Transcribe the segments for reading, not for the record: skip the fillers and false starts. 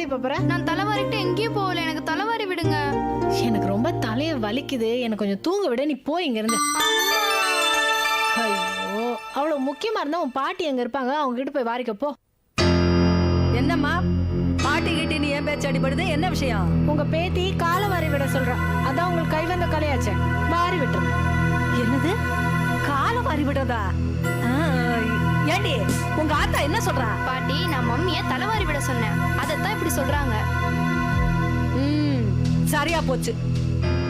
எங்கடி போற? நான் தலைவாரிட்டு எங்கேயும் போகல, எனக்கு தலைவாரி விடுங்க. எனக்கு ரொம்ப தலைய வலிக்குது, எனக்கு கொஞ்சம் தூங்க விட. நீ போய் இங்க இருந்து. ஐயோ, அவ்வளவு முக்கியமா இருந்தா உன் பாட்டி எங்க இருப்பாங்க, அவங்க கிட்ட போய் வாரிக்க போ. என்னம்மா பாட்டி கிட்ட நீ ஏன் பேச்சு அடிபடுது? என்ன விஷயம்? உங்க பேத்தி காலை வாரி விட சொல்றா. அதான் உங்களுக்கு கை வந்த கலையாச்சே, வாரி விட்டுரு. என்னது காலை வாரி விடுறதா? ஏண்டி உங்க ஆத்தா என்ன சொல்றா? பாட்டி, நான் மம்மிய தலைவாரி விட சொன்னேன், அதைத்தான் இப்படி சொல்றாங்க. சரியா போச்சு.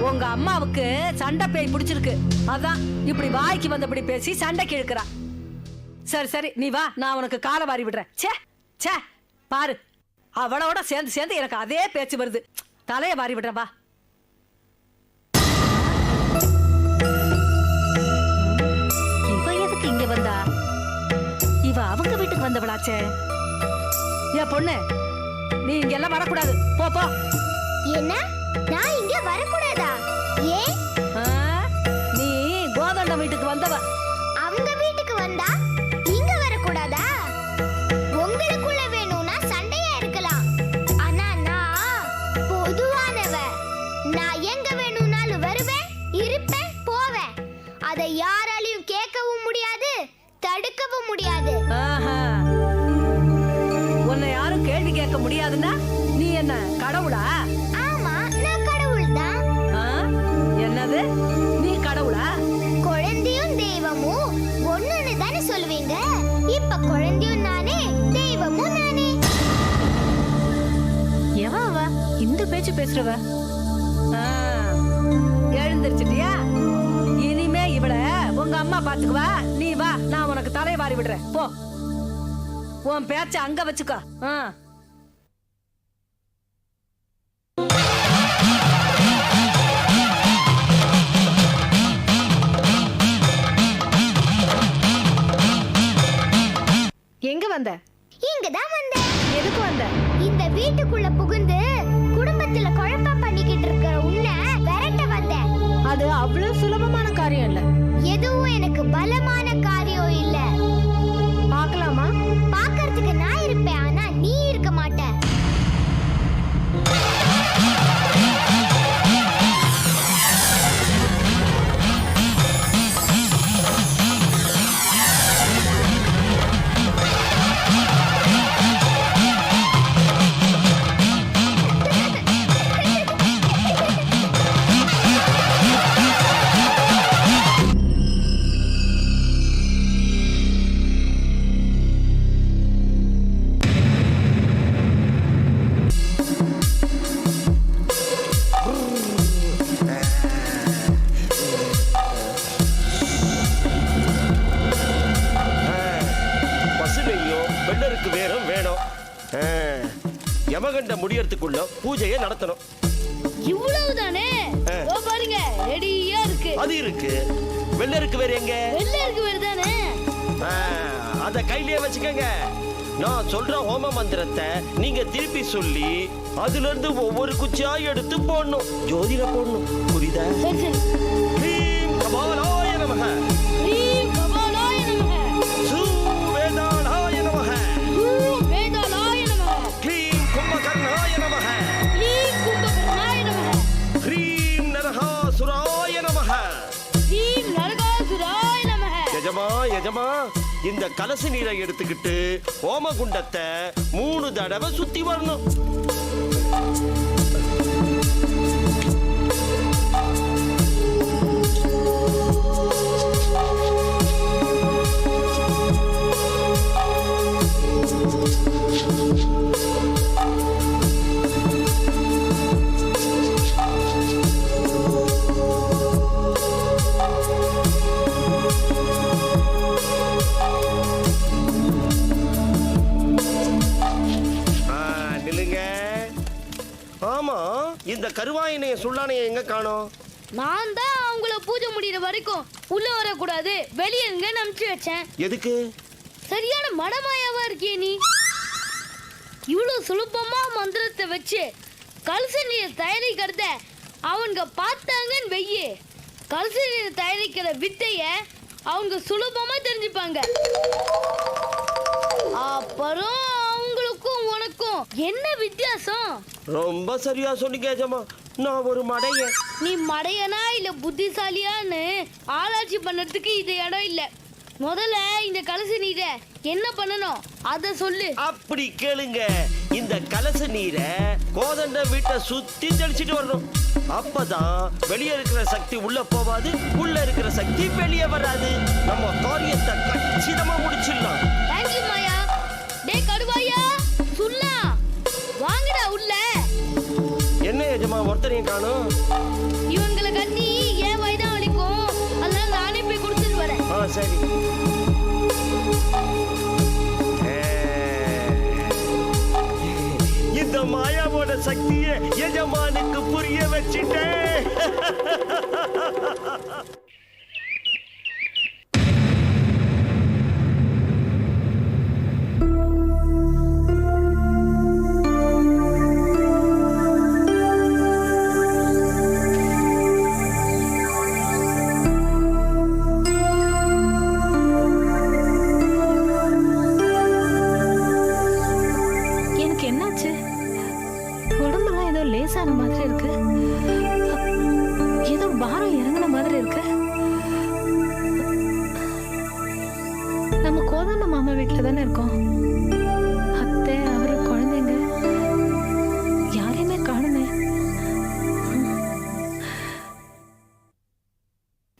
உங்க அம்மாவுக்கு சண்டை பேய் பிடிச்சிருக்கு, அதான் இப்படி வாய்க்கு வந்தபடி பேசி சண்டைக்கு இழுக்கிறா. சரி சரி, நீ வா, நான் உனக்கு காலை வாரி விடுறேன். சே சே, பாரு அவளோட சேர்ந்து சேர்ந்து எனக்கு அதே பேச்சு வருது. தலைய வாரி விடுறேன், வா. இவ எதுக்கு இங்க வந்தா? இவ அவங்க வீட்டுக்கு வந்தவளாச்சே. ஏ பொண்ணு, நீ இங்க எல்லாம் வரக்கூடாது, போ போ. என்ன? நான் இங்க வரக்கூடாதா? ஏன்? நீ கோதண்ட வீட்டுக்கு வந்தவ. அவங்க வீட்டுக்கு வந்தா இங்க வரக்கூடாதா? உங்களுக்குள்ள வேணும்னா சண்டையா இருக்கலாம், ஆனா நான் பொதுவானவ. நான் எங்க வேணும்னாலும் வருவேன், இருப்பேன், போவேன். அதை யாராலையும் கேட்கவும் முடியாது, தடுக்கவும் முடியாது. உன்னை யாரும் கேள்வி கேட்க முடியாதுன்னா நீ என்ன கடவுளா? ஆமா, நான் கடவுள் தான். என்னது, நீ கடவுளா? குழந்தையும் தெய்வமும் ஒண்ணுன்னு தானே சொல்லுவீங்க. இப்ப குழந்தையும் நானே, தெய்வமும் நானே. எவ இந்த பேச்சு பேசுறவ? எழுந்திருச்சிட்டியா? இனிமே இவள உங்க அம்மா பாத்துக்குவா. நீ வா, நான் உனக்கு தலை வாரி விடுறேன், போ. உன் பேச்ச அங்க வச்சுக்கோ. எங்க வந்த? இங்கதான் வந்தேன். எதுக்கு வந்த? இந்த வீட்டுக்குள்ள புகுந்து குடும்பத்துல குழப்பம் பண்ணிக்கிட்டு இருக்கிற உன்னை விரட்ட வந்தேன். அது அவ்வளவு சுலபமான காரியம் இல்ல. எதுவும் எனக்கு பலமான காரியம் இல்ல. பார்க்கலாமா? பார்க்கிறதுக்கு நான் இருப்பேன், ஆனா நீ இருக்க மாட்ட. யமகண்ட முடியறதுக்குள்ள பூஜையை நடத்தணும். இவ்வளவுதானே? பாருங்க, ரெடியா இருக்கு. அது இருக்கு. வெள்ள இருக்கு வேற எங்க? வெள்ள இருக்கு வேற தானே. அத கையிலே வச்சுக்கங்க. நான் சொல்ற ஹோம மந்திரத்தை நீங்க திருப்பி சொல்லி அதுல இருந்து ஒவ்வொரு குச்சியா எடுத்து போடணும். ஜோதியில போடணும், புரியுதா? ஹ்ரீம் கபாலாய நமஹ. ஹ்ரீம் கபாலாய நமஹ. சுவேதாலாய நமஹ. சுவேதாலாய நமஹ. க்ளீம் கும்பகர்ணாய நமஹ. க்ளீம் கும்பகர்ணாய நமஹ. ஹ்ரீம் நரகாசுராய நமஹ. ஹ்ரீம் நரகாசுராய நமஹ. யஜமா யஜமா, இந்த கலச நீரை எடுத்துக்கிட்டு ஓமகுண்டத்தை 3 தடவை சுத்தி வரணும். ஆமா, இந்த கருவாயினைய சுள்ளானைய எங்க காணோம்? நான் தான் அவங்கள பூஜை முடியற வரைக்கும் உள்ள வரக்கூடாது, வெளியே எங்க நம்பிச்சு வச்சேன். எதுக்கு? சரியான மடமாயாவா இருக்கியே நீ. இவ்வளவு சுலபமா மந்திரத்தை வச்சு கலச நீர் தயாரிக்கிறத அவங்க பார்த்தாங்கன்னு வெய்யே, கலச நீர் தயாரிக்கிற வித்தைய அவங்க சுலபமா தெரிஞ்சுப்பாங்க. அப்புறம் அவங்களுக்கும் உனக்கும் என்ன வித்தியாசம்? ரொம்ப சரியா சொன்னீங்க எஜமா. நான் ஒரு மடையன். நீ மடையனா இல்ல புத்திசாலியான்னு ஆராய்ச்சி பண்ணறதுக்கு இது இடம் இல்ல. முதல்ல இந்த கலச நீரை என்ன பண்ணணும் அத சொல்லு. அப்படி கேளுங்க. இந்த கலச நீரை கோதண்ட வீட்டை சுத்தி தெளிச்சிட்டு வரணும். அப்பதான் வெளியே இருக்கிற சக்தி உள்ள போவாது, உள்ள இருக்கிற சக்தி வெளியே வராது. நம்ம காரியத்தை கச்சிதமா முடிச்சிடலாம். தேங்க்யூ மாயா. டேய் கடுவாயா, சுல்லா வாங்கடா உள்ள. என்ன எஜமா ஒருத்தரையும் காணும்? இவங்களை கட்டி ஏன் வயதான் வலிக்கும், அதனால நானே போய் கொடுத்துட்டு வரேன். சரி. இந்த மாயாவோட சக்தியை எஜமானுக்கு புரிய வச்சிட்டேன். எனக்கு என்னாச்சு? உடம்பெல்லாம் ஏதோ லேசான மாதிரி இருக்கு. ஏதோ பாரம் இறங்கின மாதிரி இருக்கு. நம்ம கோதண்ட மாமா வீட்டுல தானே இருக்கோம். அத்தை, அவரு, குழந்தைங்க யாரையுமே காணுமே.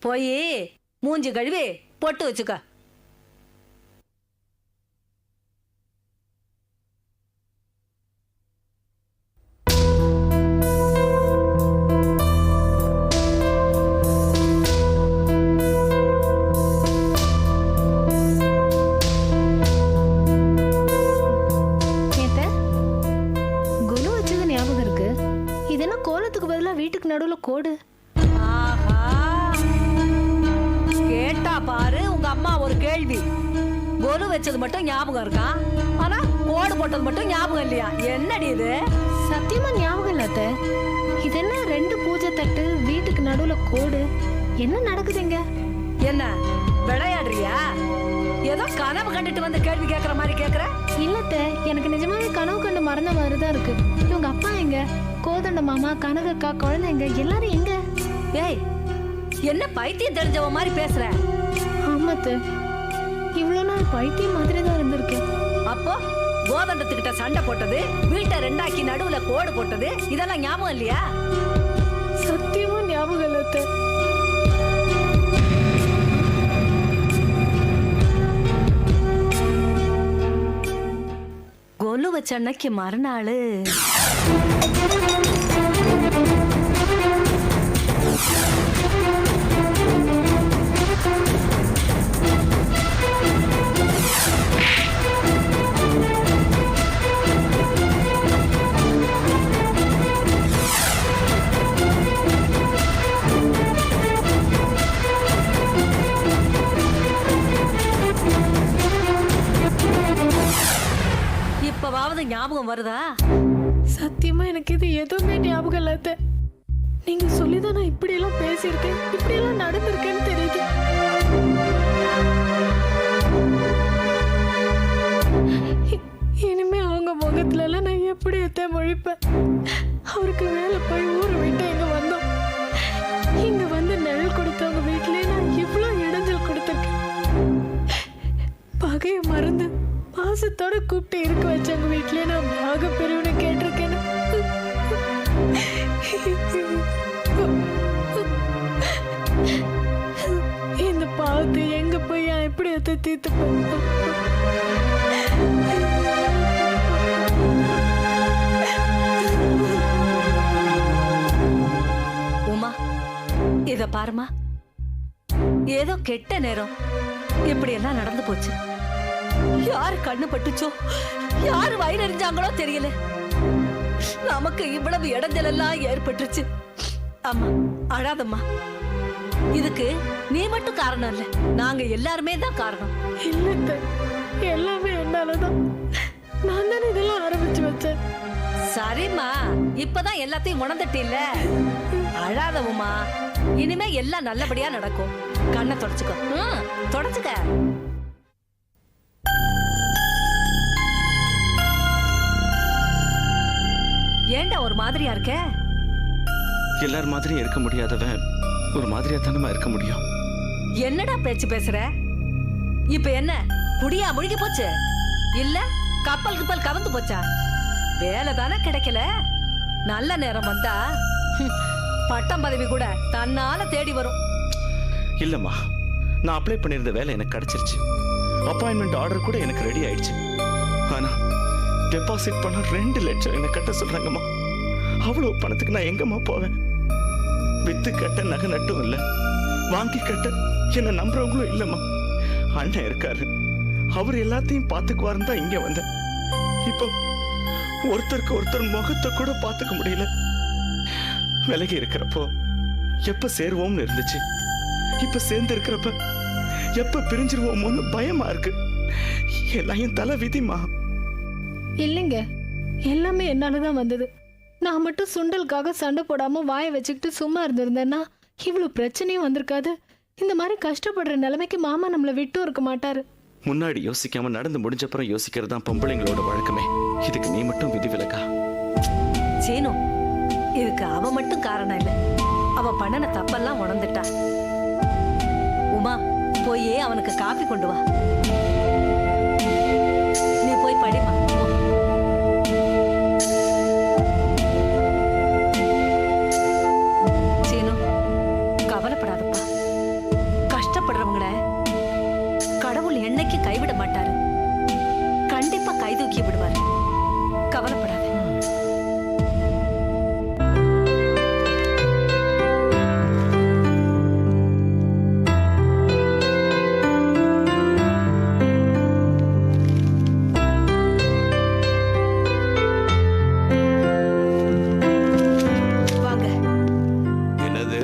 போய் மூஞ்சி கழுவி பொட்டு வச்சுக்க. குலு வச்சது ஞாபகம் இருக்கு. இது என்ன கோலத்துக்கு பதிலா வீட்டுக்கு நடுவுல கோடு? ஆஹா, கேட்டா பாரு உங்க அம்மா ஒரு கேள்வி. கொலு வச்சது மட்டும் ஞாபகம் இருக்கா, ஆனா கோடு போட்டது மட்டும் ஞாபகம் இல்லையா? என்னடி இது? சத்தியமா ஞாபகம் இல்ல அத்தை. இது என்ன 2 பூஜை தட்டு, வீட்டுக்கு நடுவுல கோடு? என்ன நடக்குதுங்க? என்ன விளையாடுறியா? ஏதோ கனவு கண்டுட்டு வந்து கேள்வி கேக்குற மாதிரி கேக்குற? இல்லத்த, எனக்கு நிஜமாவே கனவு கண்டு மறந்த மாதிரி தான் இருக்கு. இவங்க அப்பா எங்க? கோதண்ட மாமா, கனகக்கா, குழந்தைங்க எல்லாரும் எங்க? ஏய், என்ன பைத்தியம் தெரிஞ்சவ மாதிரி பேசுற? ஆமாத்த, இவ்வளவு நாள் பைத்தியம் மாதிரி தான் இருந்திருக்கேன். அப்போ கோதண்டத்துக்கிட்ட சண்டை போட்டது, வீட்டை 2ஆக்கி நடுவுல கோடு போட்டது, இதெல்லாம் ஞாபகம் இல்லையா? சத்தியமா ஞாபகம் இல்ல அத்தை. கொலு வச்ச அன்னைக்கு மறுநாள் இப்பவாவது ஞாபகம் வருதா? சத்தியமா எனக்கு இது எதுவுமே ஞாபகம் இல்ல அத்தை. நீங்க சொல்லிதான் நான் இப்படி எல்லாம் பேசியிருக்கேன், இப்படி எல்லாம் நடந்திருக்கேன்னு தெரியுது. இனிமே அவங்க முகத்துல எல்லாம் நான் எப்படி அத்தை முழிப்பேன்? அவருக்கு வேலை போய் ஊரை விட்டு இங்க வந்தோம். இங்க வந்து நிழல் கொடுத்தவங்க வீட்லயே நான் இவ்வளவு இடைஞ்சல் கொடுத்திருக்கேன். பகைய மறந்து பாசத்தோட கூப்பிட்டு இருக்க வச்சவங்க வீட்லயே நான் மாக பெரியவனை கேட்டிருக்கேன். இந்த பாவத்தை எங்க போய் எப்படி அத்தை தீர்த்து போகும்? உமா, இத பாருமா, ஏதோ கெட்ட நேரம் இப்படி எல்லாம் நடந்து போச்சு. யாரு கண்ணு பட்டுச்சோ, யாரு வயிறறிஞ்சாங்களோ தெரியல. நமக்கு இவ்வளவு இடைஞ்சல் எல்லாம் ஏற்பட்டுருச்சு. அம்மா அழாதம்மா, இதுக்கு நீ மட்டும் காரணம் இல்ல, நாங்க எல்லாருமே தான் காரணம். இல்ல, எல்லாமே என்னாலதான். நான் தானே இதெல்லாம் ஆரம்பிச்சு வச்சேன். சரிம்மா, இப்பதான் எல்லாத்தையும் உணர்ந்துட்டு இல்ல. அழாத உமா, இனிமே எல்லாம் நல்லபடியா நடக்கும். கண்ணை தொடச்சுக்க, தொடச்சுக்க. ஏன்டா ஒரு மாதிரியா இருக்க? எல்லார் மாதிரியும் இருக்க முடியாதவன் ஒரு மாதிரியா தானமா இருக்க முடியும். என்னடா பேச்சு பேசுற? இப்ப என்ன குடியா முழுகி போச்சு? இல்ல கப்பல் கப்பல் கவந்து போச்சா? வேலை தானே கிடைக்கல. நல்ல நேரம் வந்தா பட்டம் பதவி கூட தன்னால தேடி வரும். இல்லம்மா, நான் அப்ளை பண்ணியிருந்த வேலை எனக்கு கிடைச்சிருச்சு. அப்பாயின்மெண்ட் ஆர்டர் கூட எனக்கு ரெடி ஆயிடுச்சு. ஆனா டெபாசிட் பண்ண 2 லட்சம் என்ன கட்ட சொல்றாங்கம்மா. அவ்வளவு பணத்துக்கு நான் எங்கம்மா போவேன்? வித்து கட்ட நகை நட்டும் இல்ல, வாங்கி கட்ட என்ன நம்புறவங்களும் இல்லம்மா. அண்ணன் இருக்காரு, அவர் எல்லாத்தையும் பாத்துக்குவாருன்னு தான் இங்க வந்தேன். இப்போ ஒருத்தருக்கு ஒருத்தர் முகத்தை கூட பாத்துக்க முடியல. விலகி இருக்கிறப்போ எப்ப சேருவோம்னு இருந்துச்சு. இப்ப சேர்ந்து இருக்கிறப்ப எப்ப பிரிஞ்சிருவோமோன்னு பயமா இருக்கு. எல்லாம் என் தலை விதிமா. இல்லைங்க, எல்லாமே என்னாலதான் வந்தது. நான் மட்டும் சுண்டலுக்காக சண்டை போடாம வாயை வச்சுக்கிட்டு சும்மா இருந்திருந்தேன்னா இவ்வளவு பிரச்சனையும் வந்திருக்காது. இந்த மாதிரி கஷ்டப்படுற நிலைமைக்கு மாமா நம்மளை விட்டும் இருக்க மாட்டாரு. முன்னாடி யோசிக்காம நடந்து முடிஞ்சப்புறம் யோசிக்கிறது தான் பொம்பளைங்களோட வழக்கமே. இதுக்கு நீ மட்டும் விதிவிலக்கா? சீனு, இதுக்கு அவ மட்டும் காரணம் இல்ல. அவ பண்ணன தப்பெல்லாம் உணர்ந்துட்டா. உமா, போய் அவனுக்கு காபி கொண்டு வா. நீ போய் படிமா. சீனு, கவலைப்படாதப்பா. கஷ்டப்படுறவங்கள கடவுள் என்னைக்கு கைவிட மாட்டாரு. கண்டிப்பா கைதூக்கி விடுவாரு. கவலைப்படாத. வாங்க. என்னது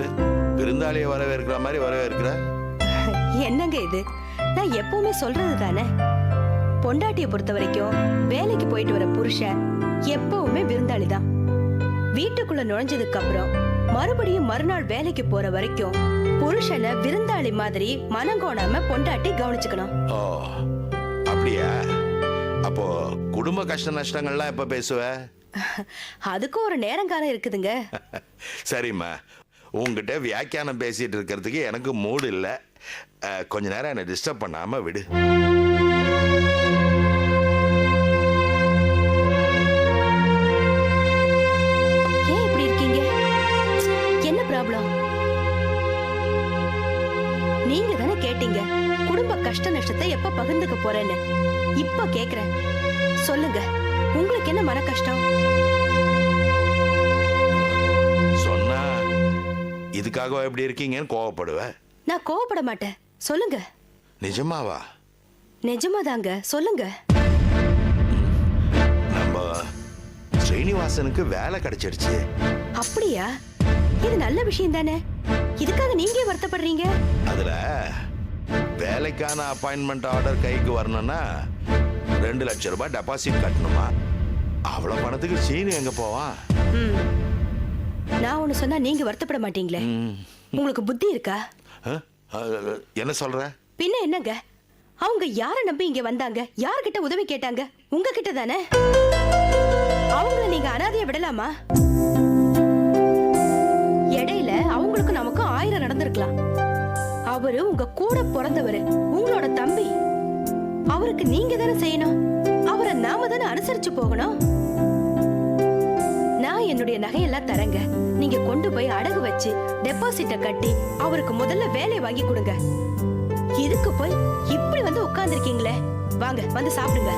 விருந்தாளியை வரவேற்கிற மாதிரி வரவேற்கிற? என்னங்க இது? நான் எப்பவுமே சொல்றது தானே. பொண்டாட்டியை பொறுத்த வரைக்கும் வேலைக்கு போயிட்டு வர புருஷன் எப்பவுமே விருந்தாளி தான். வீட்டுக்குள்ள நுழைஞ்சதுக்கு அப்புறம் மறுபடியும் மறுநாள் வேலைக்கு போற வரைக்கும் புருஷனை விருந்தாளி மாதிரி மனங்கோணாம பொண்டாட்டி கவனிச்சுக்கணும். ஓ அப்படியா? அப்போ குடும்ப கஷ்ட நஷ்டங்கள்லாம் எப்ப பேசுவ? அதுக்கும் ஒரு நேரங்காலம் இருக்குதுங்க. சரிம்மா, உங்ககிட்ட வியாக்கியானம் பேசிட்டு இருக்கிறதுக்கு எனக்கு மூடு இல்லை. கொஞ்ச நேரம் என்னை டிஸ்டர்ப் பண்ணாம விடு. ஏன் இப்படி இருக்கீங்க? என்ன ப்ராப்ளம்? நீங்க தானே கேட்டீங்க குடும்ப கஷ்ட நஷ்டத்தை எப்ப பகிர்ந்துக்க போறேன்னு. இப்ப கேக்குறேன், சொல்லுங்க, உங்களுக்கு என்ன மன கஷ்டம்? சொன்னா இதுக்காக எப்படி இருக்கீங்கன்னு கோவப்படுவேன். நான் கோவப்பட மாட்டேன், சொல்லுங்க. நிஜமாவா? நிஜமாதாங்க, சொல்லுங்க. நம்ம ஸ்ரீனிவாசனுக்கு வேலை கிடைச்சிடுச்சு. அப்படியா? இது நல்ல விஷயம் தானே. இதுக்காக நீங்க வருத்தப்படுறீங்க? அதுல வேலைக்கான அப்பாயின்மெண்ட் ஆர்டர் கைக்கு வரணும்னா 2 லட்சம் ரூபாய் டெபாசிட் கட்டணுமா? அவ்வளவு பணத்துக்கு சீனு எங்க போவான்? நான் ஒண்ணு சொன்னா நீங்க வருத்தப்பட மாட்டீங்களே. உங்களுக்கு புத்தி இருக்கா? என்ன சொல்ற? பின்ன என்னங்க, அவங்க யார நம்பி இங்க வந்தாங்க? யார்கிட்ட உதவி கேட்டாங்க? உங்ககிட்ட தானே. அவங்கள நீங்க அனாதைய விடலாமா? இடையில அவங்களுக்கு நமக்கு 1000 நடந்திருக்கலாம். அவரு உங்க கூட பிறந்தவரு, உங்களோட தம்பி. அவருக்கு நீங்க தானே செய்யணும். அவரை நாம தானே அனுசரிச்சு போகணும். நான் என்னுடைய நகையெல்லாம் தரங்க. நீங்க கொண்டு போய் அடகு வச்சு டெபாசிட்ட கட்டி அவருக்கு முதல்ல வேலையை வாங்கி கொடுங்க. இதுக்கு போய் இப்படி வந்து உட்கார்ந்துருக்கீங்களே. வாங்க வந்து சாப்பிடுங்க.